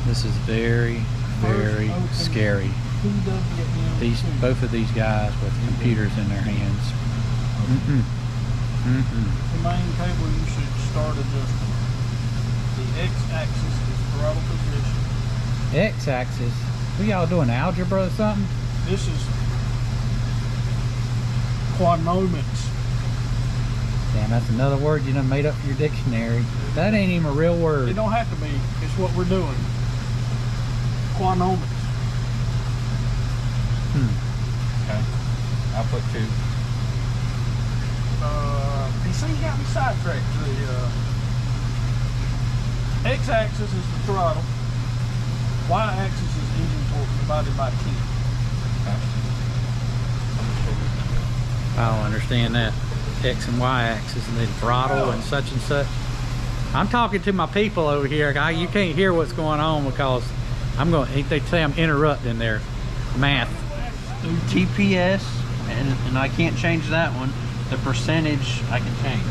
This is very, very scary. Both of these guys with computers in their hands. The main cable you should start adjusting. The X-axis is throttle position. X-axis? What y'all doing, algebra or something? This is quadrantments. Damn, that's another word you done made up for your dictionary. That ain't even a real word. It don't have to be. It's what we're doing. Quadrantments. Okay. I'll put 2. You see, you got me sidetracked. The X-axis is the throttle. Y-axis is engine torque divided by 10. I don't understand that. X and Y axis and then throttle and such and such. I'm talking to my people over here. You can't hear what's going on because they say I'm interrupting their math. TPS, and I can't change that one. The percentage I can change.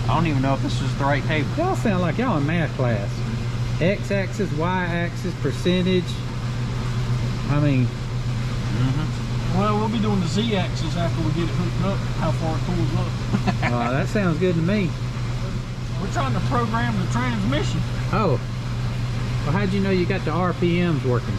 I don't even know if this is the right table. Y'all sound like y'all in math class. X axis, Y axis, percentage. I mean, Well, we'll be doing the Z-axis after we get it hooked up, how far it pulls up. that sounds good to me. We're trying to program the transmission Oh, well, how'd you know you got the RPMs working?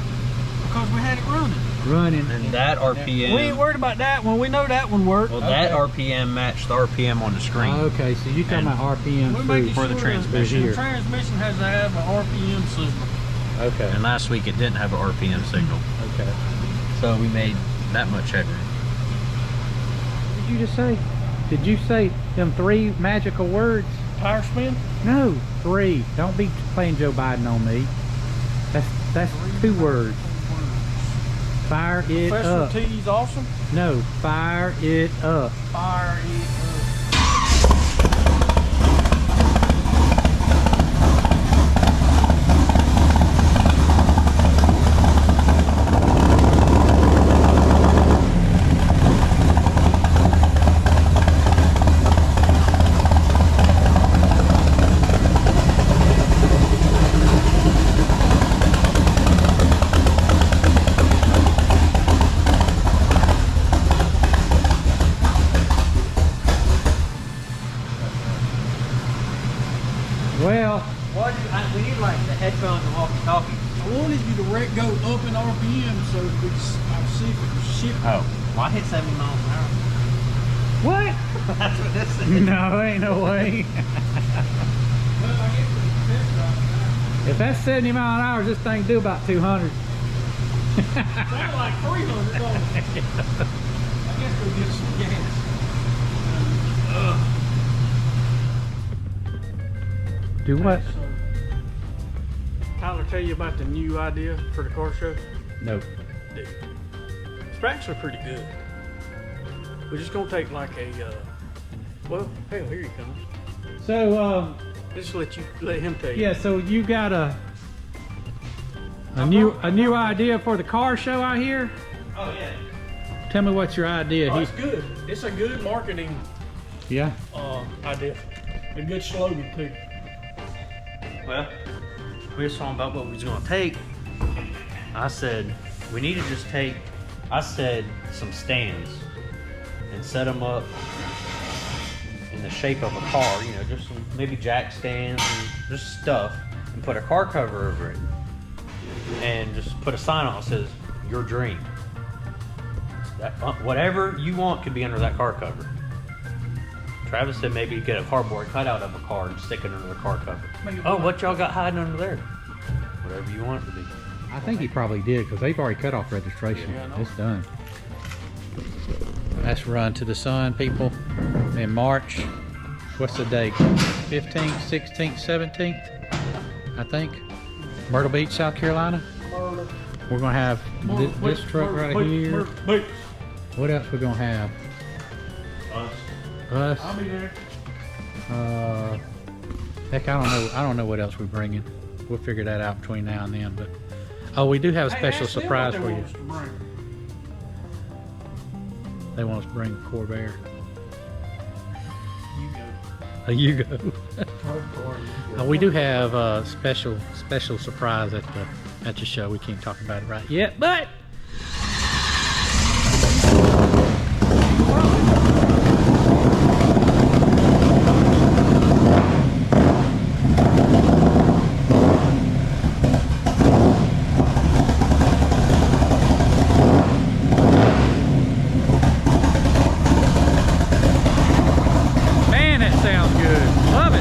because we had it running. And that RPM. We ain't worried about that one. We know that one worked. Well, that RPM matched the RPM on the screen. Okay, so you're talking about RPM We're making for the sure transmission. The transmission has to have an RPM signal. Okay. And last week it didn't have an RPM signal. Okay. So we made that much headroom. What did you just say? Did you say them 3 magical words? Tire spin? No, 3. Don't be playing Joe Biden on me. That's 2 words. Fire it Professor up. T's awesome. No, fire it up. Fire it up. Well, We need like the headphones and walkie-talkie. I wanted you to go up in RPM so we could see if it was shipping. Oh, well, I hit 70 miles an hour. what? That's what this is. No, ain't no way. Well, I guess it's test drive If that's 70 mile an hour, this thing do about 200. now. Sound like 300, don't it? I guess we'll get some gas. Do what? So, Tyler tell you about the new idea for the car show? Nope. Dude, specs are pretty good. We're just gonna take like a, well, hell, here he comes. So, Just let him tell you. yeah, so you got a new idea for the car show out here? Oh yeah. Tell me what's your idea. Oh, it's good. It's a good marketing Yeah. idea. A good slogan too. Well, we were talking about what we was gonna take. I said, we need to just take, some stands and set them up in the shape of a car, you know, just some, maybe jack stands and just stuff, and put a car cover over it. And just put a sign on it that says, your dream. That, whatever you want could be under that car cover. Travis said maybe get a cardboard cutout of a car and stick it under the car cover. Oh, what y'all got hiding under there? Whatever you want it to be. I think he probably did because they've already cut off registration. Yeah, I know. It's done. That's Run to the Sun, people. In March. What's the date? 15th, 16th, 17th, I think. Myrtle Beach, South Carolina. We're gonna have this truck right here. What else we gonna have? Us. I'll be there. Heck, I don't know what else we're bringing. We'll figure that out between now and then. But oh, we do have a special surprise for you. They want us to bring a Corvair. You go. a Yugo. We do have a special surprise at the show. We can't talk about it right yet, but man, that sounds good. Love it.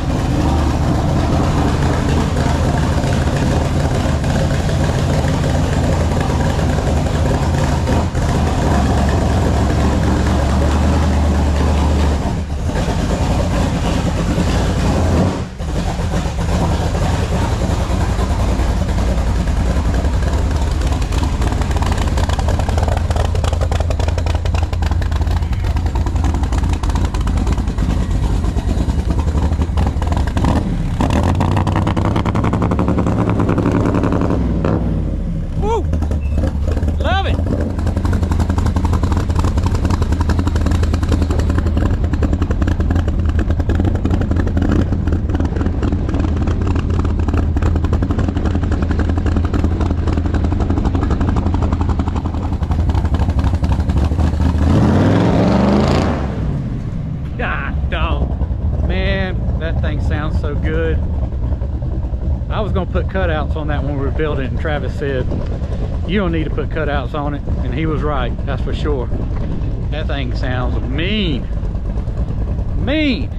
That thing sounds so good. I was gonna put cutouts on that when we were building it, and Travis said, you don't need to put cutouts on it, and he was right, that's for sure. That thing sounds mean. Mean.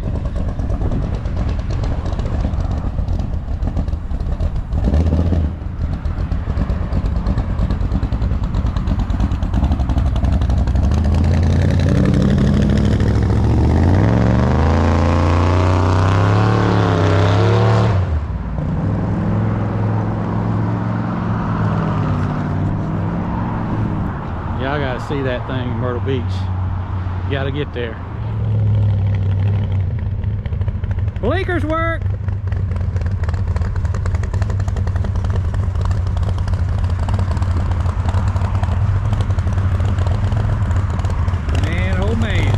Y'all gotta see that thing in Myrtle Beach. You gotta get there. Blinkers work! Man, oh man.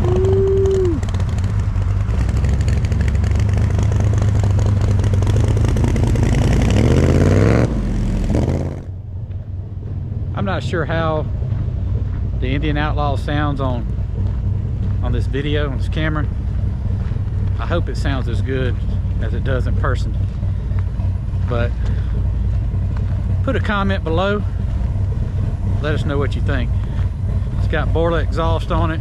Woo. I'm not sure how the Indian Outlaw sounds on this video, on this camera. I hope it sounds as good as it does in person. But put a comment below. Let us know what you think. It's got Borla exhaust on it.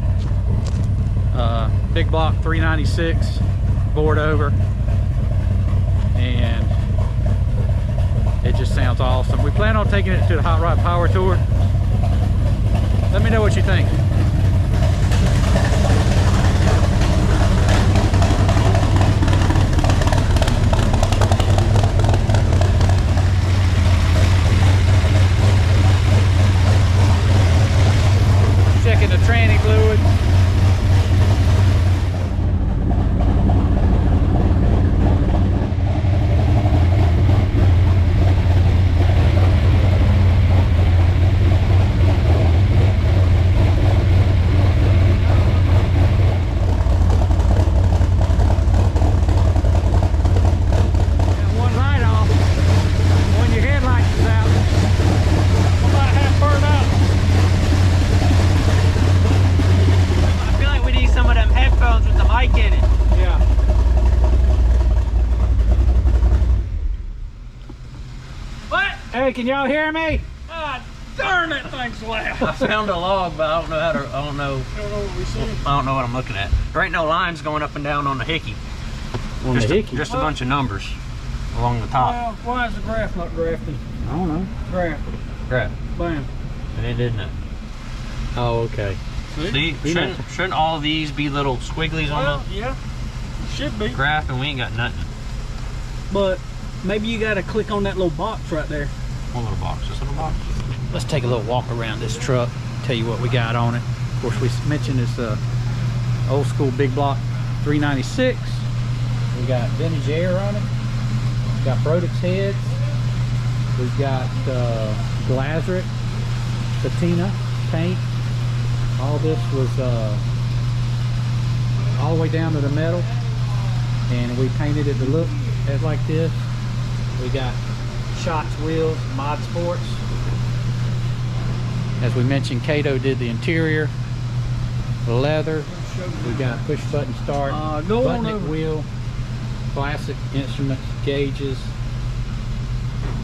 Big block 396 bored over. And it just sounds awesome. We plan on taking it to the Hot Rod Power Tour. Let me know what you think. Checking the tranny fluid. Hey, can y'all hear me? God darn, that thing's loud. I found a log, but I don't know how to. I don't know what I'm looking at. There ain't no lines going up and down on the hickey. Just a bunch of numbers along the top. Well, why is the graph not grafting? I don't know. Graph. Bam. And it didn't it? Oh, okay. See, shouldn't all of these be little squigglies on the yeah, should be. graph, and we ain't got nothing. But maybe you got to click on that little box right there. One little box, this little box. Let's take a little walk around this truck, tell you what we got on it. Of course, we mentioned this old school big block 396. We got vintage air on it. We got Brodix heads. We've got Glazeric patina paint. All this was all the way down to the metal, and we painted it to look like this. We got Shots wheels, Mod Sports. As we mentioned, Cato did the interior, leather. We got push button start, button wheel, classic instruments, gauges.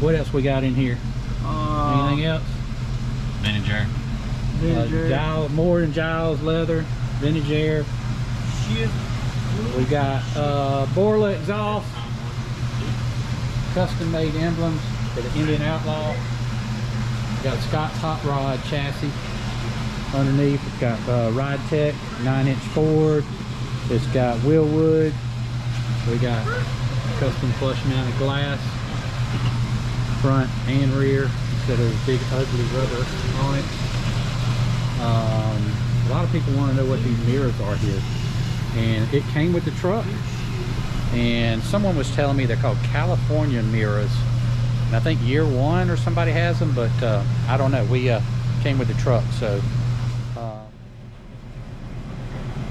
What else we got in here? Anything else? Vintage air. Giles, more than Giles leather, vintage air. Shit. We got Borla exhaust, custom made emblems for the Indian Outlaw. We got Scott's hot rod chassis underneath. It's got Ride Tech 9-inch Ford. It's got Willwood. We got custom flush mounted glass, front and rear, instead of big ugly rubber on it. A lot of people want to know what these mirrors are here, and it came with the truck. And someone was telling me they're called California mirrors, and I think Year One or somebody has them, but I don't know. We came with the truck. So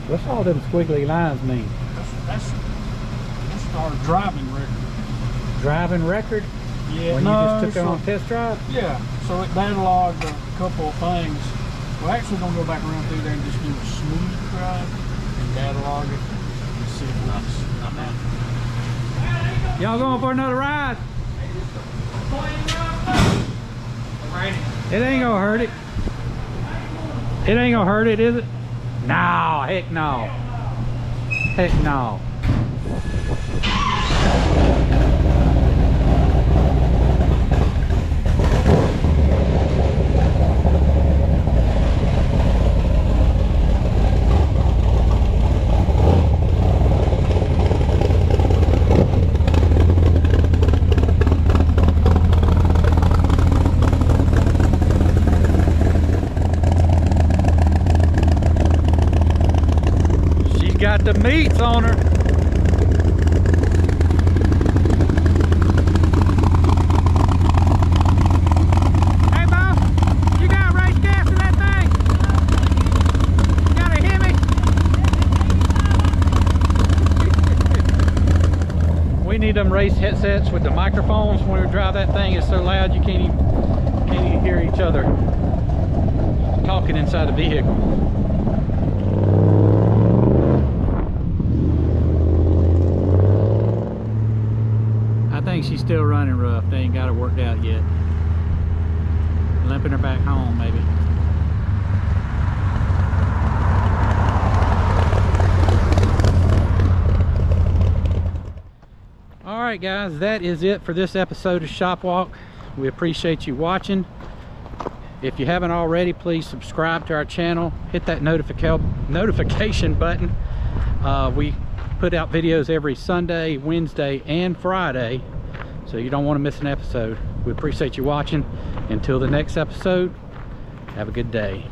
what's all them squiggly lines mean? That's our driving record. Driving record? Yeah. When you just took it on test drive? Yeah. So it cataloged a couple of things. We're actually gonna go back around through there and just do a smooth drive and catalog it and see if it's not bad. Y'all going for another ride? It ain't gonna hurt it. It ain't gonna hurt it, is it? No, heck no. Heck no. Got the meats on her. Hey, boss, you got race gas in that thing? You got a Hemi? We need them race headsets with the microphones when we drive that thing. It's so loud you can't even hear each other talking inside the vehicle. I think she's still running rough. They ain't got it worked out yet. Limping her back home, maybe. All right, guys, that is it for this episode of Shop Walk. We appreciate you watching. If you haven't already, please subscribe to our channel. Hit that notification button. We put out videos every Sunday, Wednesday, and Friday, so you don't want to miss an episode. We appreciate you watching. Until the next episode, have a good day.